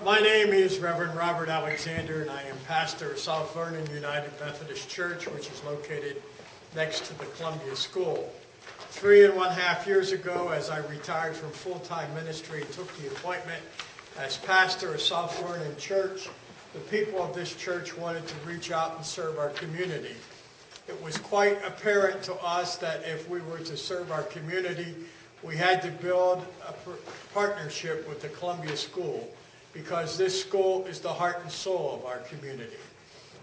My name is Reverend Robert Alexander, and I am pastor of South Vernon United Methodist Church, which is located next to the Columbia School. 3.5 years ago, as I retired from full-time ministry and took the appointment as pastor of South Vernon Church, the people of this church wanted to reach out and serve our community. It was quite apparent to us that if we were to serve our community, we had to build a partnership with the Columbia School, because this school is the heart and soul of our community.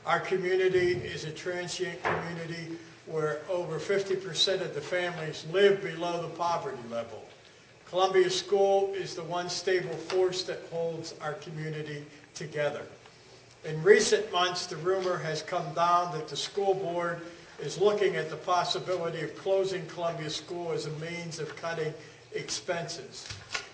Our community is a transient community where over 50% of the families live below the poverty level. Columbia School is the one stable force that holds our community together. In recent months, the rumor has come down that the school board is looking at the possibility of closing Columbia School as a means of cutting expenses.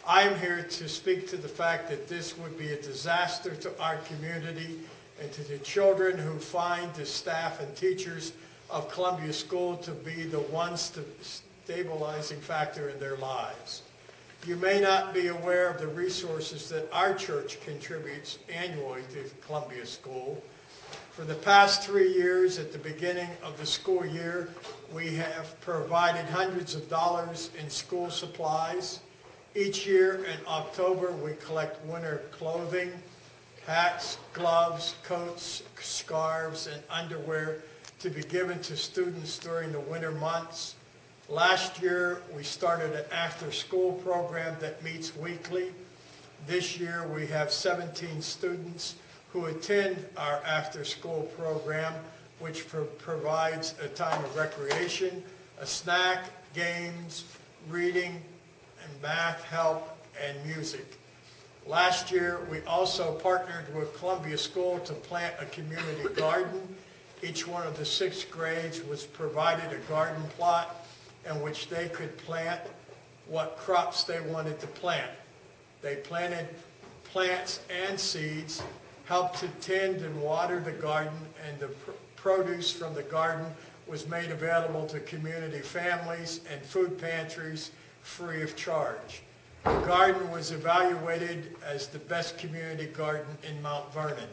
I am here to speak to the fact that this would be a disaster to our community and to the children who find the staff and teachers of Columbia School to be the one stabilizing factor in their lives. You may not be aware of the resources that our church contributes annually to Columbia School. For the past 3 years, at the beginning of the school year, we have provided hundreds of dollars in school supplies. Each year in October, we collect winter clothing, hats, gloves, coats, scarves, and underwear to be given to students during the winter months. Last year, we started an after-school program that meets weekly. This year, we have 17 students who attend our after-school program, which provides a time of recreation, a snack, games, reading, and math help, and music. Last year, we also partnered with Columbia School to plant a community garden. Each one of the 6th grades was provided a garden plot in which they could plant what crops they wanted to plant. They planted plants and seeds, helped to tend and water the garden, and the produce from the garden was made available to community families and food pantries free of charge. The garden was evaluated as the best community garden in Mount Vernon.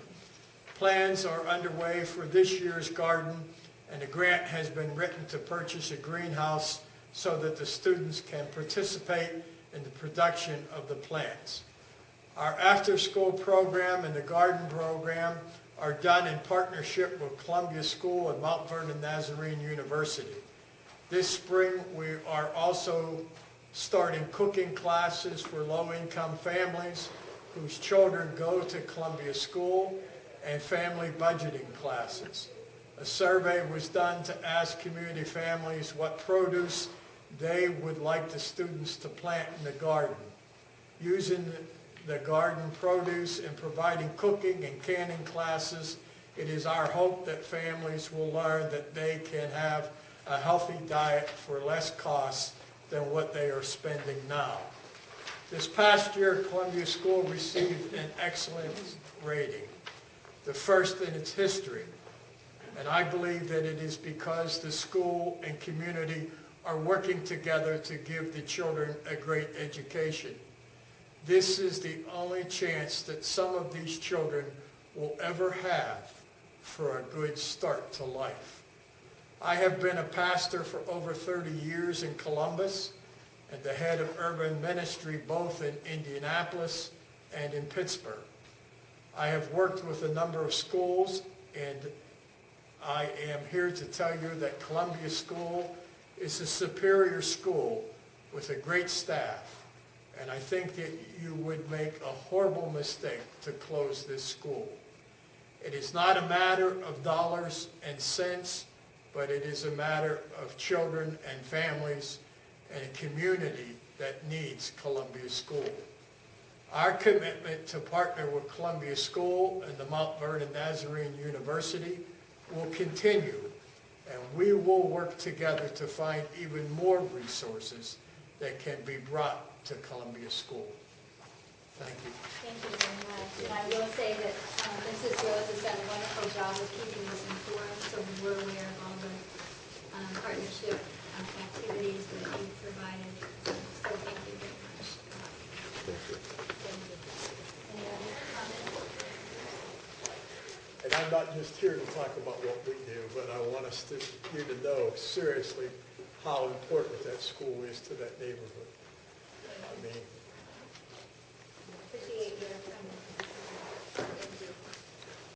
Plans are underway for this year's garden, and a grant has been written to purchase a greenhouse so that the students can participate in the production of the plants. Our after-school program and the garden program are done in partnership with Columbia School and Mount Vernon Nazarene University. This spring, we are also starting cooking classes for low-income families whose children go to Columbia School, and family budgeting classes. A survey was done to ask community families what produce they would like the students to plant in the garden. Using the garden produce and providing cooking and canning classes, it is our hope that families will learn that they can have a healthy diet for less cost than what they are spending now. This past year, Columbia School received an excellent rating, the first in its history. And I believe that it is because the school and community are working together to give the children a great education. This is the only chance that some of these children will ever have for a good start to life. I have been a pastor for over 30 years in Columbus and the head of urban ministry both in Indianapolis and in Pittsburgh. I have worked with a number of schools, and I am here to tell you that Columbia School is a superior school with a great staff, and I think that you would make a horrible mistake to close this school. It is not a matter of dollars and cents, but it is a matter of children and families and a community that needs Columbia School. Our commitment to partner with Columbia School and the Mount Vernon Nazarene University will continue, and we will work together to find even more resources that can be brought to Columbia School. Thank you. Thank you very much. And I will say that Mrs. Rose has done a wonderful job of keeping us informed, so we're aware of all the partnership activities that you've provided. So thank you very much. Thank you. Any other comments? And I'm not just here to talk about what we do, but I want you to know seriously how important that school is to that neighborhood. I mean,